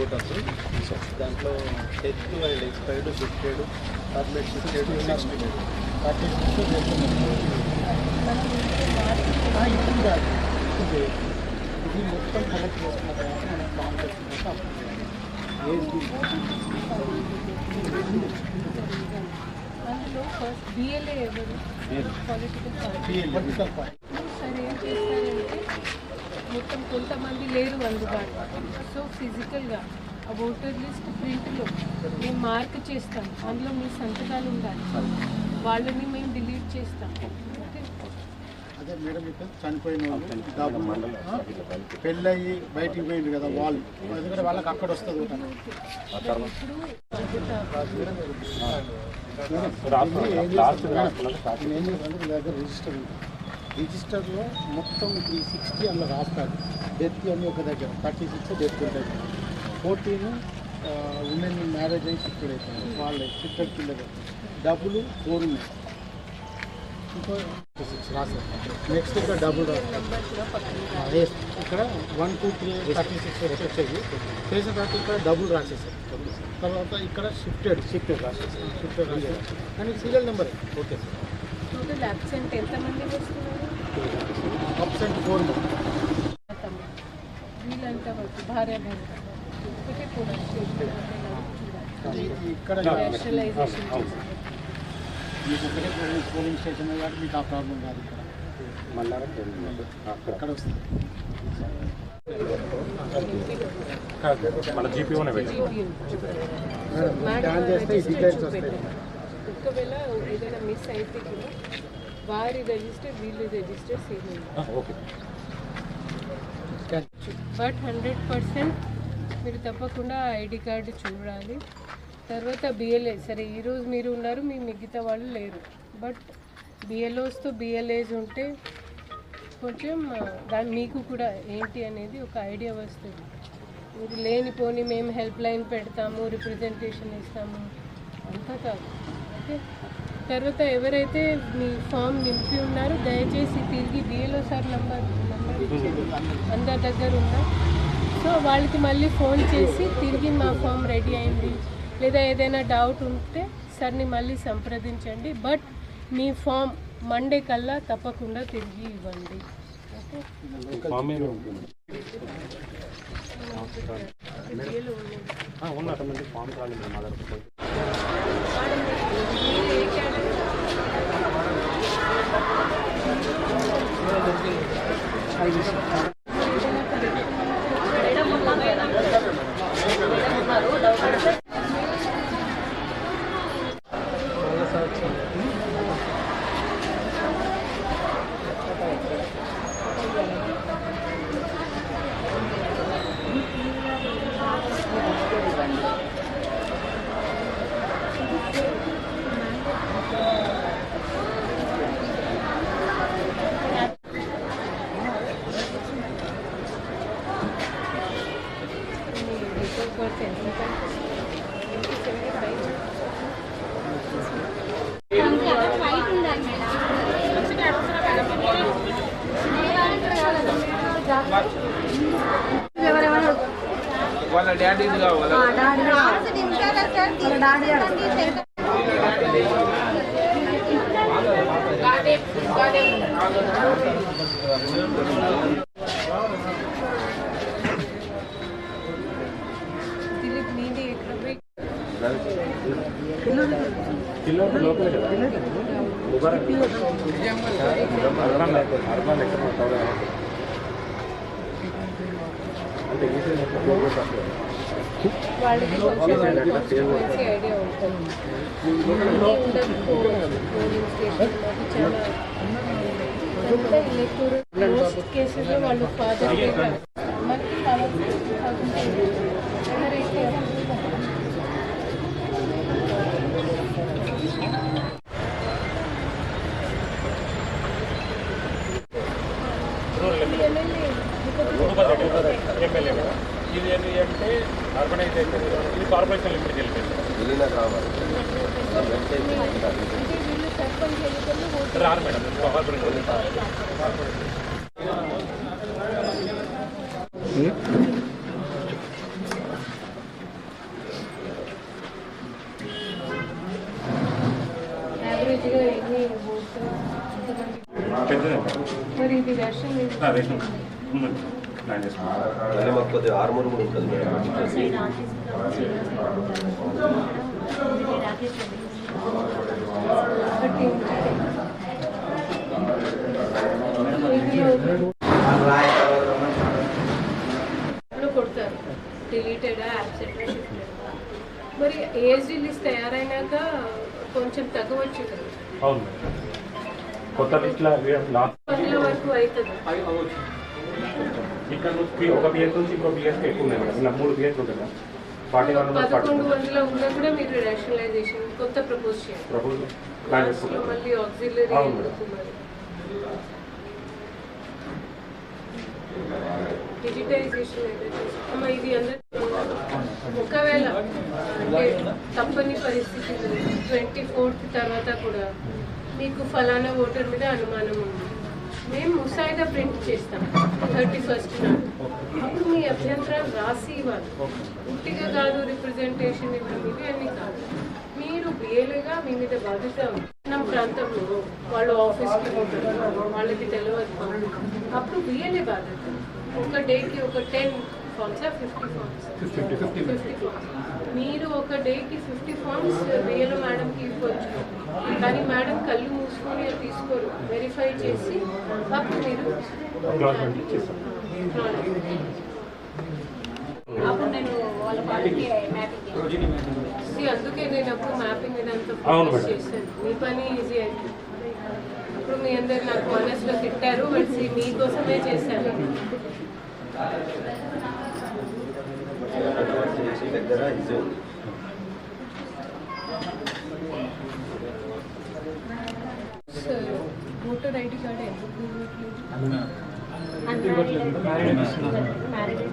Voters దాంట్లో death and expired shifted permanent shifted 66 ఇది మొత్తం కలెక్ట్ చేసుకున్న తర్వాత మనం ఫామ్ చేసుకున్నాక అందులో ఫస్ట్ బిఎల్ఏ ఎవరు పొలిటికల్ పార్టీ సరే ఏం చేస్తారంటే మొత్తం కొంతమంది లేరు అందుబాటులో. సో ఫిజికల్గా ఆ ఓటర్ లిస్ట్ ప్రింట్లో మేము మార్క్ చేస్తాం, అందులో మీ సంతకాలు ఉండాలి, వాళ్ళని మేము డిలీట్ చేస్తాం. ఓకే. అదే మేడం ఇక్కడ చనిపోయిన వాళ్ళు పెళ్ళయి బయటికి పోయింది కదా వాళ్ళు, ఎందుకంటే వాళ్ళకి అక్కడ వస్తుంది. రిజిస్టర్ ఉంటుంది, రిజిస్టర్లో మొత్తం 360 అందులో రాస్తారు. డెత్ అని ఒక దగ్గర 36 డెత్ ఉంటుంది, 14 ఉమెన్ మ్యారేజ్ అయ్యి షిఫ్టెడ్ అవుతారు, వాళ్ళే షిఫ్టెడ్ కింద డబ్బులు 4 ఉన్నాయి, ఇంకో 6 రాస్తారు. నెక్స్ట్ ఇక్కడ డబ్బులు రాస్తారు, ఇక్కడ 1 2 3 36 వచ్చేది చేసిన తర్వాత ఇక్కడ డబ్బులు రాసేసారు. తర్వాత ఇక్కడ షిఫ్టెడ్ రాసేసారు, షిఫ్టెడ్ రాసేసారు కానీ serial number okay sir. Total absent ఎంతమంది వస్తున్నారు? అబ్సెంట్ 4 వీళ్ళంతా వరకు భార్య భర్త ఒకటే పోలీస్ స్టేషన్ ఇక్కడ నేషనలైజేషన్ మీకు ఒకటే పోలింగ్ స్టేషన్ కాబట్టి మీకు ఆ ప్రాబ్లం కాదు. ఇక్కడ అక్కడ వస్తుంది ఒకవేళ ఏదైనా మిస్ అయితే కూడా వారి రిజిస్టర్ వీళ్ళు రిజిస్టర్ సేమ్ బట్ 100% మీరు తప్పకుండా ఐడి కార్డు చూడాలి. తర్వాత బిఎల్ఏ సరే ఈరోజు మీరు ఉన్నారు, మీ మిగతా వాళ్ళు లేరు, బట్ బిఎల్ఓస్తో బిఎల్ఏస్ ఉంటే కొంచెం దాని మీకు కూడా ఏంటి అనేది ఒక ఐడియా వస్తుంది. మీరు లేనిపోని మేము హెల్ప్ లైన్ పెడతాము, రిప్రజెంటేషన్ ఇస్తాము అంతా కాదు. ఓకే. తర్వాత ఎవరైతే మీ ఫామ్ నింపి ఉన్నారో దయచేసి తిరిగి బిఎల్ఓ సార్ నంబర్ అందరి దగ్గర ఉందా, సో వాళ్ళకి మళ్ళీ ఫోన్ చేసి తిరిగి మా ఫామ్ రెడీ అయింది లేదా ఏదైనా డౌట్ ఉంటే సార్ని మళ్ళీ సంప్రదించండి. బట్ మీ ఫామ్ మండే కల్లా తప్పకుండా తిరిగి ఇవ్వండి. వాళ్ళ డాడీది కావాలి. దిలీప్ నీది ఎక్కడ పోయి వాళ్ళకి కొంచెం కాన్స్టిట్యుయెన్సీ ఐడియా ఉంటుంది. పోలింగ్ స్టేషన్ మాకు చాలా అంతా ఎలక్టోరల్ మోస్ట్ కేసెస్లో వాళ్ళు ఫాదర్ మనకి ఎవరైతే ఇది అంటే అర్బనైజ్ అయిపోయింది, ఇది కార్పొరేషన్ లిమిట్కి వెళ్ళిపోయింది. రారు మేడం కార్పొరేషన్. ఇది రేషన్ రేషన్ ఉందండి ప్లాన్ చేసుకున్నాం. మళ్ళీ మాకు కొద్దిగా ఆర్మర్ కూడా ఉంటుంది మేడం. కొడతారు డిలీటెడ్ యాబ్సెంట్ మరి ఏఎస్డి లిస్ట్ తయారైనాక కొంచెం తగ్గవచ్చు కదా. అవును మేడం. కొత్త లిస్ట్లో లాస్ట్ 10 వరకు అవుతుంది. ఇక్కడ నుంచి ఒక పిఎస్ నుంచి ఇంకో పిఎస్కి ఎక్కువ ఉన్నాయి మేడం. ఇలా 3 పిఎస్లు ఉంటుంది మేడం. 1100 ఉన్నా కూడా మీరు రేషనలైజేషన్ కొత్త ప్రపోజ్ చేయాలి. ప్రపోజల్ ప్లాన్ చేసుకుంటాం. మళ్ళీ ఆక్సిలరీ అవును మేడం. డిజిటైజేషన్ ఏదైతే ఇది అందరూ ఒకవేళ అంటే తప్పని పరిస్థితులు 24th తర్వాత కూడా మీకు ఫలానా ఓటర్ మీద అనుమానం ఉంది, మేము ముసాయిదా ప్రింట్ చేస్తాం 31st నాడు. అప్పుడు మీ అభ్యంతరాలు రాసి ఇవ్వాలి. ఉట్టిగా కాదు రిప్రజెంటేషన్ ఇవ్వడం ఇవి అన్నీ కాదు. మీరు బిఏలుగా మీ మీద బాధ్యత ఉంది. మన ప్రాంతంలో వాళ్ళు ఆఫీస్కి పోతారు, వాళ్ళకి తెలియదు, అప్పుడు బిఏలే బాధ్యత. ఒక డేకి ఒక 10 ఫార్మ్స్ 50 ఫార్మ్స్ 50 ఫార్మ్స్ మీరు ఒక డేకి 50 ఫార్మ్స్ బిఏలో మేడంకి ఇవ్వచ్చు. కానీ మేడం కళ్ళు మూసుకొని అది తీసుకోరు, వెరిఫై చేసి అప్పుడు మీరు అందుకే నేను అప్పుడు మ్యాపింగ్ మీద అంతా ఫోకస్ చేశాను. మీ పని ఈజీ అయిపోయింది. అప్పుడు మీ అందరు నాకు మనసులో తిట్టారు, బట్ మీకోసమే చేశాను. దగ్గర ఈజీ ఉంది. ఓటర్ ఐడి కార్డ్ ఎందుకు మ్యారేజ్